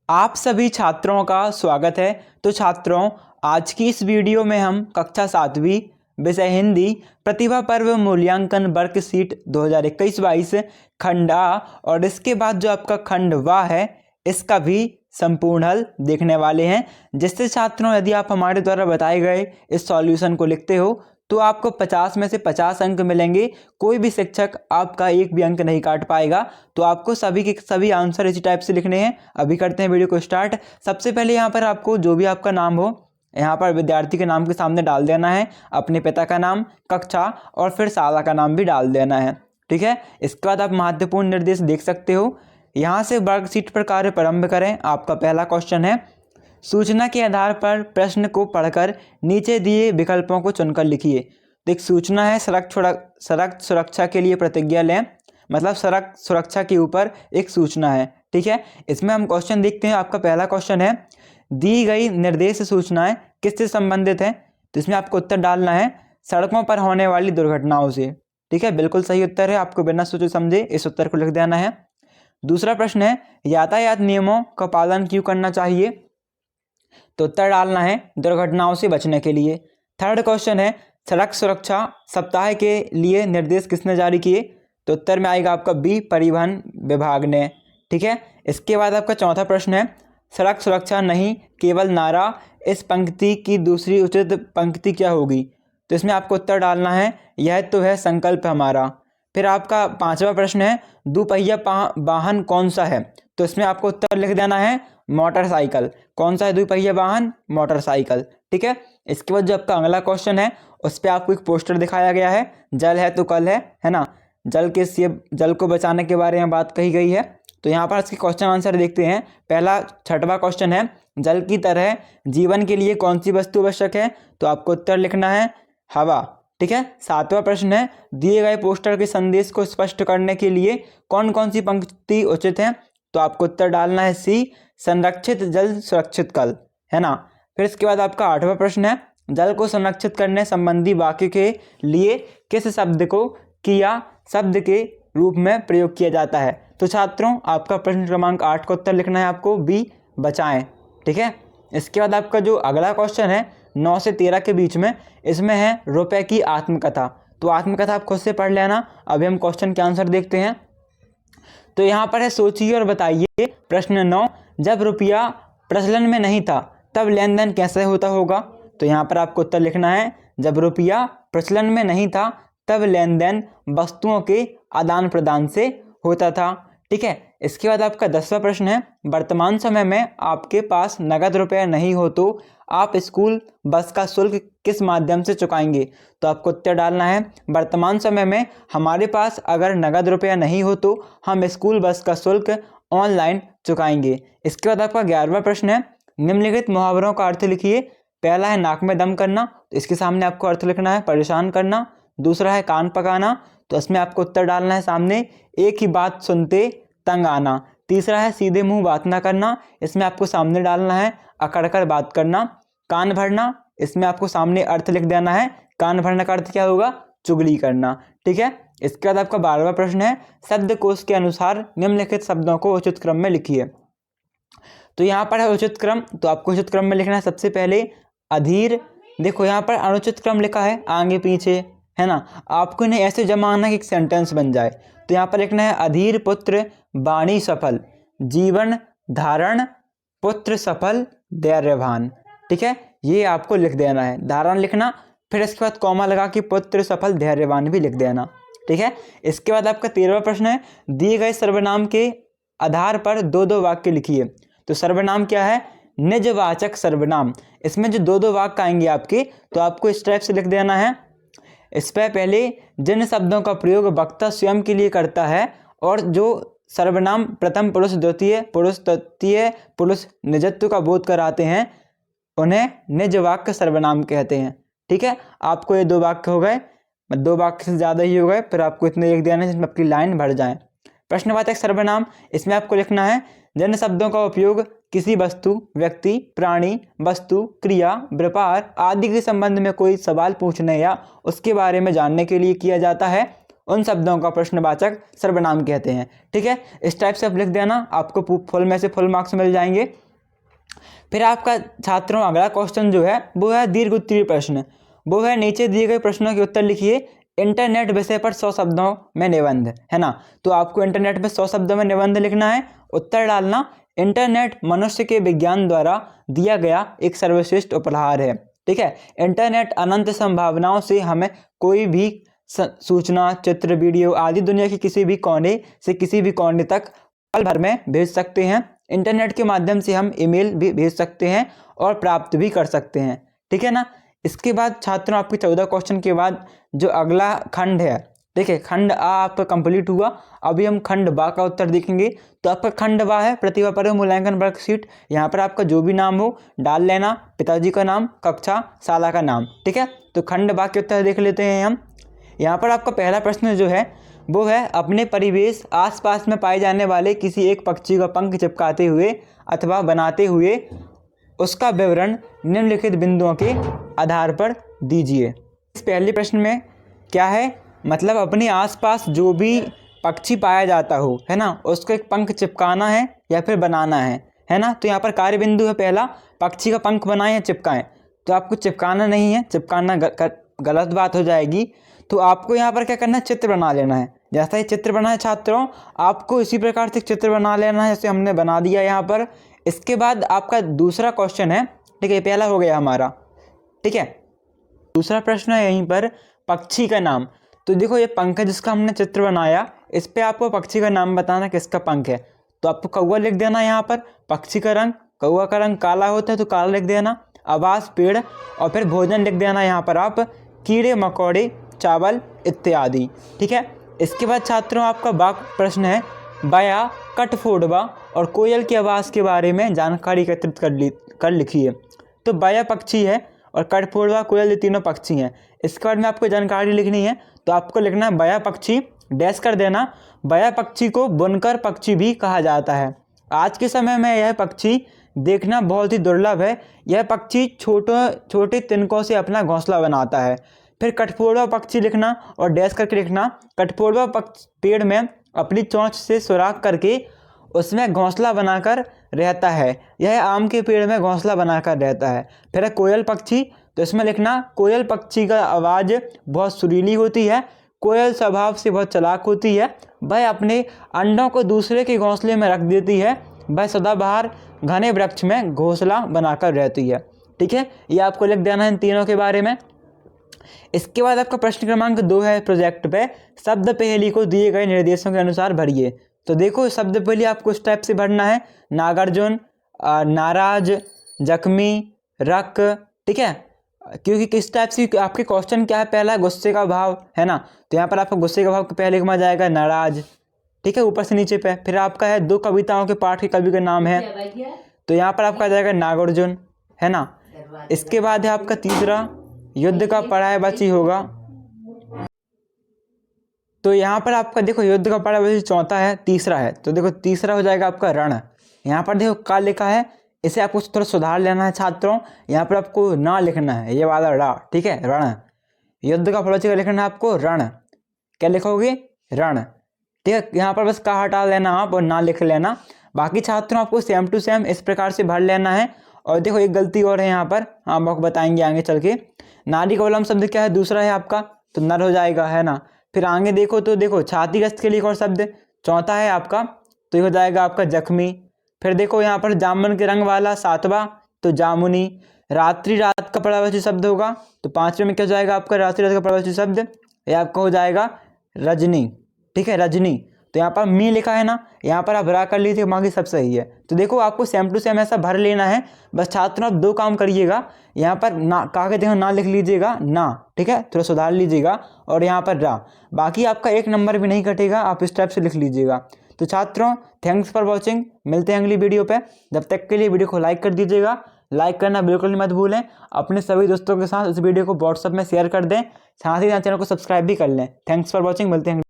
आप सभी छात्रों का स्वागत है। तो छात्रों, आज की इस वीडियो में हम कक्षा 7वीं विषय हिंदी प्रतिभा पर्व मूल्यांकन वर्कशीट 2021-22 खंड आ और इसके बाद जो आपका खंड वा है इसका भी संपूर्ण हल देखने वाले हैं। जिससे छात्रों, यदि आप हमारे द्वारा बताए गए इस सॉल्यूशन को लिखते हो तो आपको 50 में से 50 अंक मिलेंगे। कोई भी शिक्षक आपका एक भी अंक नहीं काट पाएगा। तो आपको सभी के सभी आंसर इसी टाइप से लिखने हैं। अभी करते हैं वीडियो को स्टार्ट। सबसे पहले यहाँ पर आपको जो भी आपका नाम हो यहाँ पर विद्यार्थी के नाम के सामने डाल देना है अपने पिता का नाम, कक्षा और फिर शाला का नाम भी डाल देना है। ठीक है। इसके बाद आप महत्वपूर्ण निर्देश देख सकते हो। यहाँ से वर्कशीट पर कार्य प्रारंभ करें। आपका पहला क्वेश्चन है, सूचना के आधार पर प्रश्न को पढ़कर नीचे दिए विकल्पों को चुनकर लिखिए। तो एक सूचना है, सड़क सुरक्षा के लिए प्रतिज्ञा लें, मतलब सड़क सुरक्षा के ऊपर एक सूचना है। ठीक है। इसमें हम क्वेश्चन देखते हैं। आपका पहला क्वेश्चन है, दी गई निर्देश सूचनाएं किससे संबंधित हैं? तो इसमें आपको उत्तर डालना है सड़कों पर होने वाली दुर्घटनाओं से। ठीक है, बिल्कुल सही उत्तर है। आपको बिना सोचे समझे इस उत्तर को लिख देना है। दूसरा प्रश्न है, यातायात नियमों का पालन क्यों करना चाहिए? तो उत्तर डालना है दुर्घटनाओं से बचने के लिए। थर्ड क्वेश्चन है, सड़क सुरक्षा सप्ताह के लिए निर्देश किसने जारी किए? तो उत्तर में आएगा आपका बी, परिवहन विभाग ने। ठीक है। इसके बाद आपका चौथा प्रश्न है, सड़क सुरक्षा नहीं केवल नारा, इस पंक्ति की दूसरी उचित पंक्ति क्या होगी? तो इसमें आपको उत्तर डालना है यह तो है संकल्प हमारा। फिर आपका पांचवा प्रश्न है, दुपहिया वाहन कौन सा है? तो इसमें आपको उत्तर लिख देना है मोटरसाइकिल। कौन सा है दुपहिया वाहन? मोटरसाइकिल। ठीक है। इसके बाद जो आपका अगला क्वेश्चन है उस पर आपको एक पोस्टर दिखाया गया है, जल है तो कल है ना। जल को बचाने के बारे में बात कही गई है। तो यहाँ पर इसके क्वेश्चन आंसर देखते हैं। पहला छठवां क्वेश्चन है, जल की तरह जीवन के लिए कौन सी वस्तु आवश्यक है? तो आपको उत्तर लिखना है हवा। ठीक है। सातवां प्रश्न है, दिए गए पोस्टर के संदेश को स्पष्ट करने के लिए कौन कौन सी पंक्ति उचित है? तो आपको उत्तर डालना है सी, संरक्षित जल सुरक्षित कल, है ना। फिर इसके बाद आपका आठवां प्रश्न है, जल को संरक्षित करने संबंधी वाक्य के लिए किस शब्द को किया शब्द के रूप में प्रयोग किया जाता है? तो छात्रों, आपका प्रश्न क्रमांक 8 का उत्तर लिखना है आपको बी, बचाएं। ठीक है। इसके बाद आपका जो अगला क्वेश्चन है 9 से 13 के बीच में, इसमें है रुपए की आत्मकथा। तो आत्मकथा आप खुद से पढ़ लेना। अभी हम क्वेश्चन के आंसर देखते हैं। तो यहाँ पर है, सोचिए और बताइए। प्रश्न 9, जब रुपया प्रचलन में नहीं था तब लेन देन कैसे होता होगा? तो यहाँ पर आपको उत्तर लिखना है, जब रुपया प्रचलन में नहीं था तब लेन देन वस्तुओं के आदान प्रदान से होता था। ठीक है। इसके बाद आपका 10वां प्रश्न है, वर्तमान समय में आपके पास नगद रुपया नहीं हो तो आप स्कूल बस का शुल्क किस माध्यम से चुकाएंगे? तो आपको उत्तर डालना है, वर्तमान समय में हमारे पास अगर नगद रुपया नहीं हो तो हम स्कूल बस का शुल्क ऑनलाइन चुकाएंगे। इसके बाद आपका 11वां प्रश्न है, निम्नलिखित मुहावरों का अर्थ लिखिए। पहला है नाक में दम करना, तो इसके सामने आपको अर्थ लिखना है परेशान करना। दूसरा है कान पकाना, तो इसमें आपको उत्तर डालना है सामने एक ही बात सुनते तंग आना। तीसरा है सीधे मुंह बात ना करना, इसमें आपको सामने डालना है अकड़कर बात करना। कान भरना, इसमें आपको सामने अर्थ लिख देना है कान भरने का अर्थ क्या होगा? चुगली करना। ठीक है। इसके बाद आपका 12वां प्रश्न है, शब्दकोश के अनुसार निम्नलिखित शब्दों को उचित क्रम में लिखिए। तो यहाँ पर है उचित क्रम, तो आपको उचित क्रम में लिखना है सबसे पहले अधीर। देखो यहाँ पर अनुचित क्रम लिखा है आगे पीछे, है ना। आपको इन्हें ऐसे जमाना कि एक सेंटेंस बन जाए। तो यहाँ पर लिखना है अधीर पुत्र वाणी सफल, जीवन धारण पुत्र सफल धैर्यवान। ठीक है, ये आपको लिख देना है, धारण लिखना, फिर इसके बाद कॉमा लगा कि पुत्र सफल धैर्यवान भी लिख देना। ठीक है। इसके बाद आपका 13वां प्रश्न है, दिए गए सर्वनाम के आधार पर 2-2 वाक्य लिखिए। तो सर्वनाम क्या है? निजवाचक सर्वनाम। इसमें जो 2-2 वाक्य आएंगे आपके, तो आपको इस टाइप से लिख देना है। इस पर पहले जिन शब्दों का प्रयोग वक्ता स्वयं के लिए करता है और जो सर्वनाम प्रथम पुरुष द्वितीय पुरुष तृतीय पुरुष निजत्व का बोध कराते हैं उन्हें निजवाक्य सर्वनाम कहते हैं। ठीक है। आपको ये 2 वाक्य हो गए, 2 वाक्य से ज़्यादा ही हो गए, फिर आपको इतने लिख देना है जिसमें आपकी लाइन भर जाए। प्रश्नवाचक सर्वनाम, इसमें आपको लिखना है जिन शब्दों का उपयोग किसी वस्तु, व्यक्ति, प्राणी, वस्तु, क्रिया, व्यापार आदि के संबंध में कोई सवाल पूछने या उसके बारे में जानने के लिए किया जाता है उन शब्दों का प्रश्नवाचक सर्वनाम कहते हैं। ठीक है, इस टाइप से आप लिख देना, आपको फुल में से फुल मार्क्स मिल जाएंगे। फिर आपका छात्रों अगला क्वेश्चन जो है वो है दीर्घ उत्तरीय प्रश्न। वो है नीचे दिए गए प्रश्नों के उत्तर लिखिए। इंटरनेट विषय पर 100 शब्दों में निबंध, है ना। तो आपको इंटरनेट में 100 शब्दों में निबंध लिखना है, उत्तर डालना। इंटरनेट मनुष्य के विज्ञान द्वारा दिया गया एक सर्वश्रेष्ठ उपहार है। ठीक है, इंटरनेट अनंत संभावनाओं से हमें कोई भी सूचना, चित्र, वीडियो आदि दुनिया के किसी भी कोने से किसी भी कोने तक पल भर में भेज सकते हैं। इंटरनेट के माध्यम से हम ईमेल भी भेज सकते हैं और प्राप्त भी कर सकते हैं। ठीक है ना। इसके बाद छात्रों आपके 14 क्वेश्चन के बाद जो अगला खंड है, देखिए खंड आ आपका कंप्लीट हुआ। अभी हम खंड बा का उत्तर देखेंगे। तो आपका खंड बा है प्रतिभा पर्व मूल्यांकन वर्कशीट। यहाँ पर आपका जो भी नाम हो डाल लेना, पिताजी का नाम, कक्षा, शाला का नाम। ठीक है, तो खंड बा के उत्तर देख लेते हैं हम। यहाँ पर आपका पहला प्रश्न जो है वो है अपने परिवेश आसपास में पाए जाने वाले किसी एक पक्षी का पंख चिपकाते हुए अथवा बनाते हुए उसका विवरण निम्नलिखित बिंदुओं के आधार पर दीजिए। इस पहले प्रश्न में क्या है, मतलब अपने आसपास जो भी पक्षी पाया जाता हो, है ना, उसको एक पंख चिपकाना है या फिर बनाना है ना। तो यहाँ पर कार्य बिंदु है पहला, पक्षी का पंख बनाएं या चिपकाएं। तो आपको चिपकाना नहीं है, चिपकाना गलत बात हो जाएगी। तो आपको यहाँ पर क्या करना है, चित्र बना लेना है। जैसा ही चित्र बना है छात्रों, आपको इसी प्रकार से चित्र बना लेना है जैसे हमने बना दिया यहाँ पर। इसके बाद आपका दूसरा क्वेश्चन है, ठीक है, पहला हो गया हमारा। ठीक है, दूसरा प्रश्न है यहीं पर पक्षी का नाम। तो देखो ये पंख है जिसका हमने चित्र बनाया, इस पे आपको पक्षी का नाम बताना किसका पंख है। तो आपको कौवा लिख देना यहाँ पर। पक्षी का रंग, कौवा का रंग काला होता है तो काला लिख देना। आवास पेड़, और फिर भोजन लिख देना यहाँ पर आप कीड़े मकोड़े, चावल इत्यादि। ठीक है, इसके बाद छात्रों आपका बाक प्रश्न है बया, कठफोड़वा और कोयल की आवाज़ के बारे में जानकारी एकत्रित कर लिखिए। तो बया पक्षी है और कठफोड़वा, कोयल, ये तीनों पक्षी हैं। इसके बाद में आपको जानकारी लिखनी है। तो आपको लिखना है बया पक्षी, डैश कर देना। बया पक्षी को बुनकर पक्षी भी कहा जाता है। आज के समय में यह पक्षी देखना बहुत ही दुर्लभ है। यह पक्षी छोटे तिनकों से अपना घोंसला बनाता है। फिर कठफोड़वा पक्षी लिखना और डैश करके लिखना। कठफोड़वा पेड़ में अपनी चोंच से सुराख करके उसमें घोंसला बनाकर रहता है। यह आम के पेड़ में घोंसला बनाकर रहता है। फिर है कोयल पक्षी, तो इसमें लिखना कोयल पक्षी का आवाज़ बहुत सुरीली होती है। कोयल स्वभाव से बहुत चालाक होती है। वह अपने अंडों को दूसरे के घोंसले में रख देती है। वह सदाबहार घने वृक्ष में घोंसला बनाकर रहती है। ठीक है, ये आपको लिख देना है इन तीनों के बारे में। इसके बाद आपका प्रश्न क्रमांक 2 है प्रोजेक्ट पे, शब्द पहेली को दिए गए निर्देशों के अनुसार भरिए। तो देखो शब्द पहेली आपको इस टाइप से भरना है, नागार्जुन, नाराज, जख्मी, रक। ठीक है, क्योंकि किस टाइप से आपके क्वेश्चन क्या है, पहला गुस्से का भाव है ना। तो यहाँ पर आपका गुस्से का भाव पहले लिखा जाएगा नाराज। ठीक है, ऊपर से नीचे पे। फिर आपका है 2 कविताओं के पाठ के कवि का नाम है, तो यहाँ पर आपका आ जाएगा नागार्जुन, है ना। इसके बाद है आपका तीसरा युद्ध का पर्यायवाची होगा। तो यहाँ पर आपका देखो युद्ध का पर्यायवाची चौथा है, तीसरा है। तो देखो तीसरा हो जाएगा आपका रण। यहाँ पर देखो का लिखा है, इसे आपको थोड़ा सुधार लेना है छात्रों। यहाँ पर आपको ना लिखना है, ये वाला रा। ठीक है, रण। युद्ध का पर्यायवाची लिखना है आपको रण। क्या लिखोगे, रण। ठीक है, यहाँ पर बस का हटा लेना आप और ना लिख लेना। बाकी छात्रों आपको सेम टू सेम इस प्रकार से भर लेना है। और देखो एक गलती और है यहाँ पर, हम आपको बताएंगे आगे चल के। नारी का विलोम शब्द क्या है, दूसरा है आपका, तो नर हो जाएगा, है ना। फिर आगे देखो तो देखो छातीग्रस्त के लिए एक और शब्द चौथा है आपका, तो ये हो जाएगा आपका जख्मी। फिर देखो यहाँ पर जामुन के रंग वाला 7वां, तो जामुनी। रात्रि रात का पर्यायवाची शब्द होगा, तो 5वें में क्या हो जाएगा आपका रात्रि रात का पर्यायवाची शब्द, ये आपका हो जाएगा रजनी। ठीक है, रजनी। तो यहाँ पर मी लिखा है ना, यहाँ पर आप रा कर लीजिए, बाकी सब सही है। तो देखो आपको सेम टू सेम ऐसा भर लेना है। बस छात्रों आप 2 काम करिएगा, यहाँ पर ना कागज देखो ना लिख लीजिएगा ना। ठीक है, थोड़ा सुधार लीजिएगा, और यहाँ पर रा। बाकी आपका 1 नंबर भी नहीं कटेगा, आप इस टाइप से लिख लीजिएगा। तो छात्रों थैंक्स फॉर वॉचिंग, मिलते हैं अगली वीडियो पे। जब तक के लिए वीडियो को लाइक कर दीजिएगा, लाइक करना बिल्कुल मत भूलें। अपने सभी दोस्तों के साथ इस वीडियो को व्हाट्सएप में शेयर कर दें, साथ ही चैनल को सब्सक्राइब भी कर लें। थैंक्स फॉर वॉचिंग, मिलते हैं।